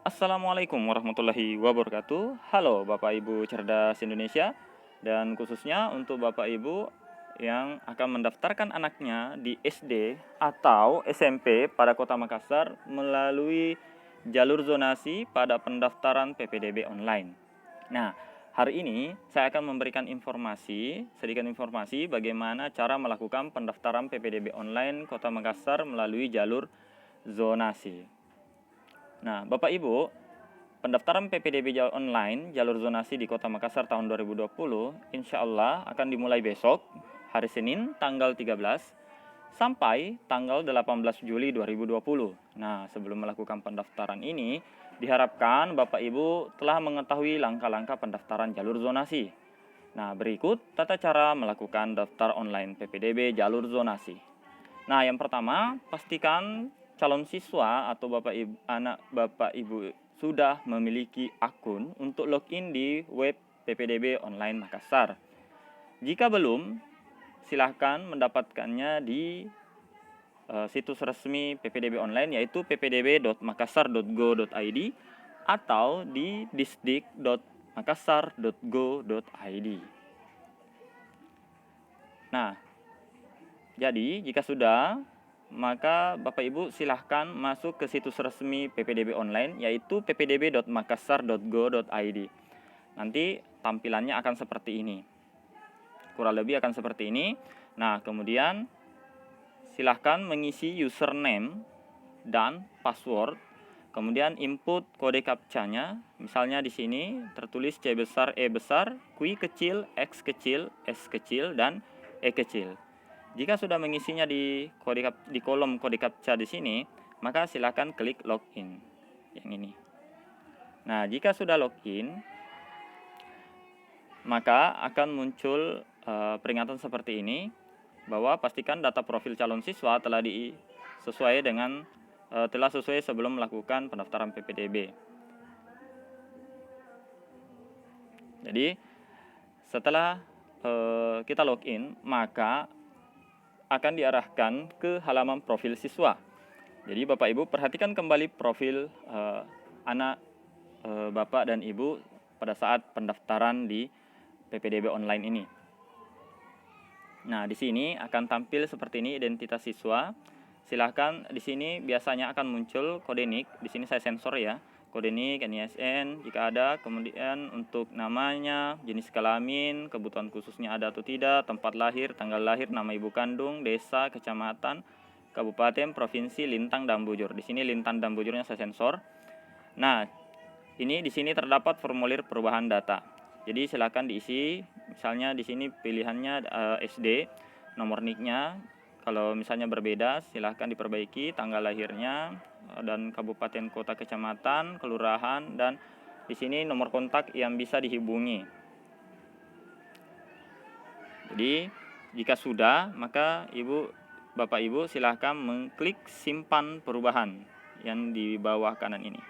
Assalamualaikum warahmatullahi wabarakatuh. Halo Bapak Ibu cerdas Indonesia, dan khususnya untuk Bapak Ibu yang akan mendaftarkan anaknya di SD atau SMP pada Kota Makassar melalui jalur zonasi pada pendaftaran PPDB online. Nah, hari ini saya akan memberikan sedikit informasi bagaimana cara melakukan pendaftaran PPDB online Kota Makassar melalui jalur zonasi. Nah, Bapak Ibu, pendaftaran PPDB online jalur zonasi di Kota Makassar tahun 2020 insya Allah akan dimulai besok, hari Senin tanggal 13 sampai tanggal 18 Juli 2020. Nah, sebelum melakukan pendaftaran ini, diharapkan Bapak Ibu telah mengetahui langkah-langkah pendaftaran jalur zonasi. Nah, berikut tata cara melakukan daftar online PPDB jalur zonasi. Nah, yang pertama, pastikan calon siswa atau anak Bapak Ibu sudah memiliki akun untuk login di web PPDB online Makassar. Jika belum, silahkan mendapatkannya di situs resmi PPDB online, yaitu ppdb.makassar.go.id atau di disdik.makassar.go.id. Nah, jadi jika sudah, maka Bapak Ibu silahkan masuk ke situs resmi PPDB online, yaitu ppdb.makassar.go.id. Nanti tampilannya akan seperti ini, kurang lebih akan seperti ini. Nah, kemudian silahkan mengisi username dan password, kemudian input kode captcha-nya. Misalnya di sini tertulis C besar, E besar, Q kecil, X kecil, S kecil, dan E kecil. Jika sudah mengisinya di kolom kode captcha di sini, maka silakan klik login yang ini. Nah, jika sudah login, maka akan muncul peringatan seperti ini, bahwa pastikan data profil calon siswa telah sesuai sebelum melakukan pendaftaran PPDB. Jadi setelah kita login, maka akan diarahkan ke halaman profil siswa. Jadi Bapak Ibu perhatikan kembali profil anak Bapak dan Ibu pada saat pendaftaran di PPDB online ini. Nah, di sini akan tampil seperti ini identitas siswa. Silahkan di sini biasanya akan muncul kode NIK. Di sini saya sensor ya. Kode NIK, NISN jika ada, kemudian untuk namanya, jenis kelamin, kebutuhan khususnya ada atau tidak, tempat lahir, tanggal lahir, nama ibu kandung, desa, kecamatan, kabupaten, provinsi, lintang, dan bujur. Di sini lintang dan bujurnya saya sensor. Nah, ini di sini terdapat formulir perubahan data. Jadi silakan diisi, misalnya di sini pilihannya SD, nomor NIK-nya. Kalau misalnya berbeda, silahkan diperbaiki tanggal lahirnya dan kabupaten, kota, kecamatan, kelurahan, dan di sini nomor kontak yang bisa dihubungi. Jadi jika sudah, maka Bapak Ibu silahkan mengklik simpan perubahan yang di bawah kanan ini.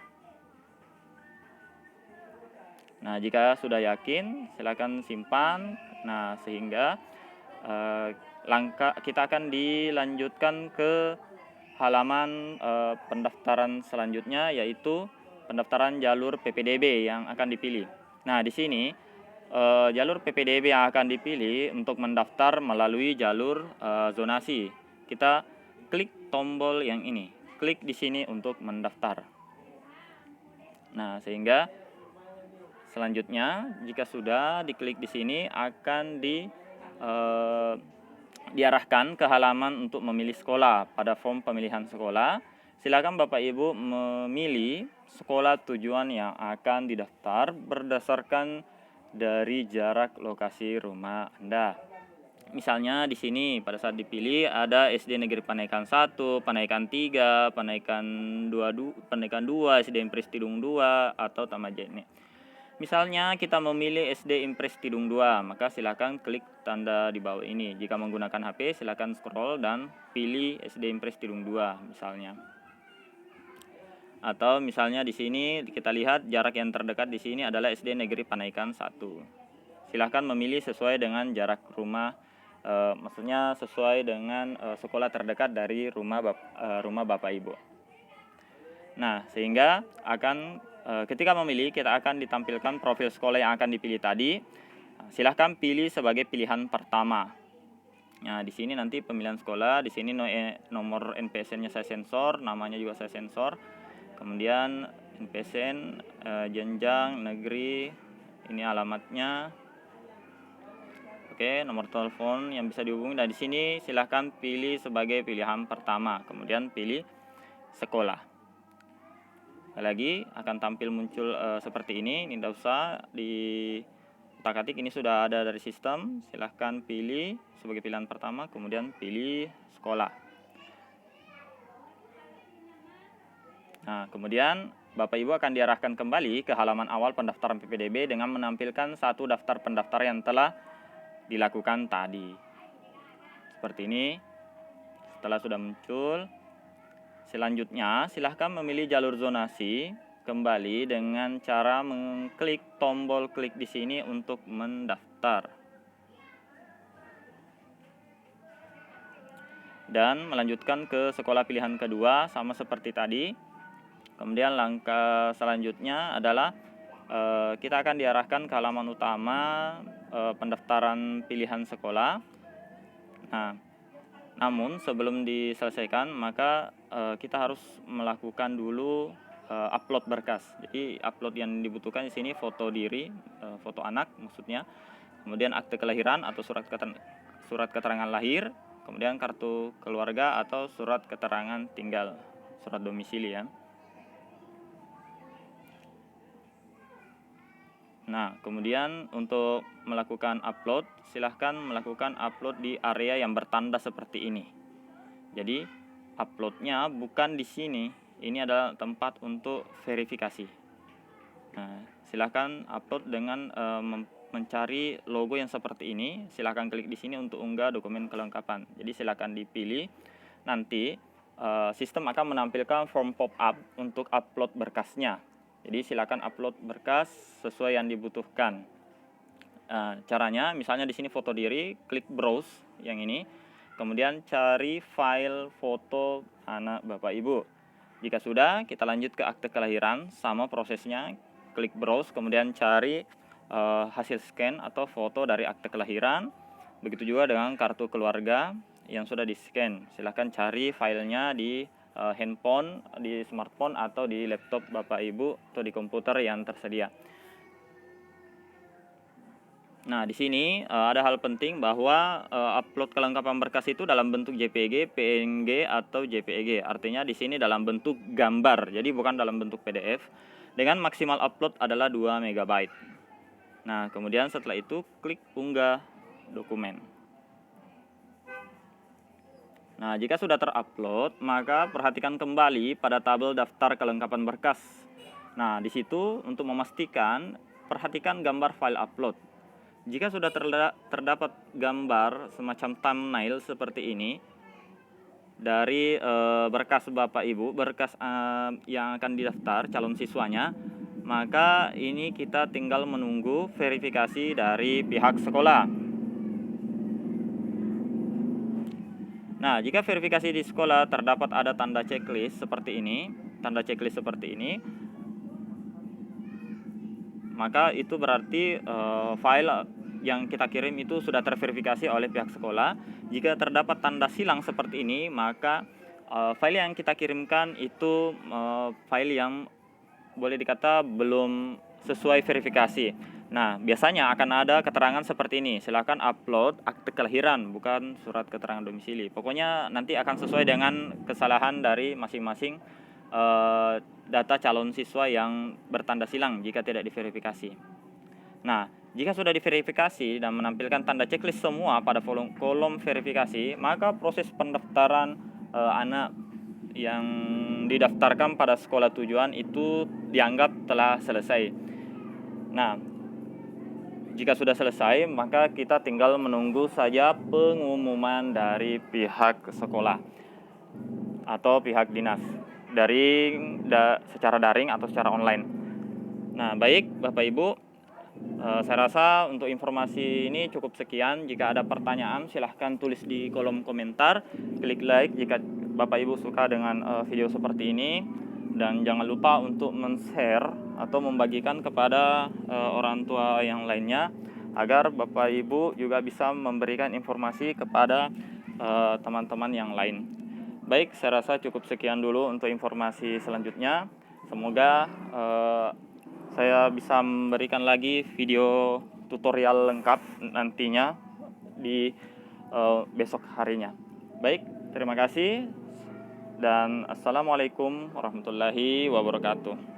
Nah, jika sudah yakin, silakan simpan. Nah, sehingga kita akan dilanjutkan ke halaman pendaftaran selanjutnya, yaitu pendaftaran jalur PPDB yang akan dipilih. Nah, di sini jalur PPDB yang akan dipilih untuk mendaftar melalui jalur zonasi. Kita klik tombol yang ini, klik di sini untuk mendaftar. Nah, sehingga selanjutnya jika sudah diklik di sini akan diarahkan ke halaman untuk memilih sekolah. Pada form pemilihan sekolah, silakan Bapak Ibu memilih sekolah tujuan yang akan didaftar berdasarkan dari jarak lokasi rumah Anda. Misalnya di sini pada saat dipilih ada SD Negeri Panaikan 1, Panaikan 3, Panaikan 2, SD Impres Tidung 2, atau Tamajene. Misalnya kita memilih SD Impres Tidung 2, maka silakan klik tanda di bawah ini. Jika menggunakan HP, silakan scroll dan pilih SD Impres Tidung 2 misalnya. Atau misalnya di sini kita lihat jarak yang terdekat di sini adalah SD Negeri Panaikan 1. Silakan memilih sesuai dengan jarak rumah, maksudnya sesuai dengan sekolah terdekat dari rumah Bapak Ibu. Nah, sehingga akan ketika memilih kita akan ditampilkan profil sekolah yang akan dipilih tadi. Silahkan pilih sebagai pilihan pertama. Nah, di sini nanti pemilihan sekolah, di sini nomor NPSN-nya saya sensor, namanya juga saya sensor. Kemudian NPSN, jenjang, negeri, ini alamatnya. Oke, nomor telepon yang bisa dihubungi. Dan di sini silahkan pilih sebagai pilihan pertama, kemudian pilih sekolah. Lagi akan tampil muncul seperti ini tidak usah diutak-atik, ini sudah ada dari sistem. Silahkan pilih sebagai pilihan pertama, kemudian pilih sekolah. Nah, kemudian Bapak Ibu akan diarahkan kembali ke halaman awal pendaftaran PPDB dengan menampilkan satu daftar pendaftar yang telah dilakukan tadi. Seperti ini. Setelah sudah muncul, selanjutnya silahkan memilih jalur zonasi kembali dengan cara mengklik tombol klik di sini untuk mendaftar. Dan melanjutkan ke sekolah pilihan kedua sama seperti tadi. Kemudian langkah selanjutnya adalah kita akan diarahkan ke halaman utama pendaftaran pilihan sekolah. Nah, namun sebelum diselesaikan maka kita harus melakukan dulu upload berkas. Jadi upload yang dibutuhkan di sini foto diri, foto anak maksudnya, kemudian akte kelahiran atau surat keterangan lahir, kemudian kartu keluarga atau surat keterangan tinggal, surat domisili ya. Nah, kemudian untuk melakukan upload, silahkan melakukan upload di area yang bertanda seperti ini. Jadi, uploadnya bukan di sini, ini adalah tempat untuk verifikasi. Nah, silahkan upload dengan mencari logo yang seperti ini. Silahkan klik di sini untuk unggah dokumen kelengkapan. Jadi, silahkan dipilih. Nanti, sistem akan menampilkan form pop-up untuk upload berkasnya. Jadi silakan upload berkas sesuai yang dibutuhkan. Caranya, misalnya di sini foto diri, klik browse yang ini, kemudian cari file foto anak Bapak Ibu. Jika sudah, kita lanjut ke akte kelahiran, sama prosesnya, klik browse, kemudian cari hasil scan atau foto dari akte kelahiran. Begitu juga dengan kartu keluarga yang sudah di-scan. Silahkan cari filenya di handphone, di smartphone atau di laptop Bapak Ibu atau di komputer yang tersedia. Nah, di sini ada hal penting bahwa upload kelengkapan berkas itu dalam bentuk JPG, PNG atau JPEG. Artinya di sini dalam bentuk gambar, jadi bukan dalam bentuk PDF. Dengan maksimal upload adalah 2 MB. Nah, kemudian setelah itu klik unggah dokumen. Nah, jika sudah terupload, maka perhatikan kembali pada tabel daftar kelengkapan berkas. Nah, di situ untuk memastikan, perhatikan gambar file upload. Jika sudah terdapat gambar semacam thumbnail seperti ini dari berkas Bapak Ibu, berkas yang akan didaftar calon siswanya, maka ini kita tinggal menunggu verifikasi dari pihak sekolah. Nah, jika verifikasi di sekolah terdapat ada tanda checklist seperti ini, maka itu berarti file yang kita kirim itu sudah terverifikasi oleh pihak sekolah. Jika terdapat tanda silang seperti ini, maka file yang kita kirimkan itu file yang boleh dikata belum sesuai verifikasi. Nah, biasanya akan ada keterangan seperti ini. Silakan upload akte kelahiran, bukan surat keterangan domisili. Pokoknya nanti akan sesuai dengan kesalahan dari masing-masing data calon siswa yang bertanda silang jika tidak diverifikasi. Nah, jika sudah diverifikasi dan menampilkan tanda checklist semua pada kolom verifikasi, maka proses pendaftaran anak yang didaftarkan pada sekolah tujuan itu dianggap telah selesai. Nah, jika sudah selesai, maka kita tinggal menunggu saja pengumuman dari pihak sekolah atau pihak dinas secara daring atau secara online. Nah, baik Bapak Ibu, saya rasa untuk informasi ini cukup sekian. Jika ada pertanyaan silahkan tulis di kolom komentar, klik like jika Bapak Ibu suka dengan video seperti ini. dan jangan lupa untuk men-share atau membagikan kepada orang tua yang lainnya agar Bapak Ibu juga bisa memberikan informasi kepada teman-teman yang lain. Baik, saya rasa cukup sekian dulu untuk informasi selanjutnya. Semoga saya bisa memberikan lagi video tutorial lengkap nantinya di besok harinya. Baik, terima kasih dan assalamualaikum warahmatullahi wabarakatuh.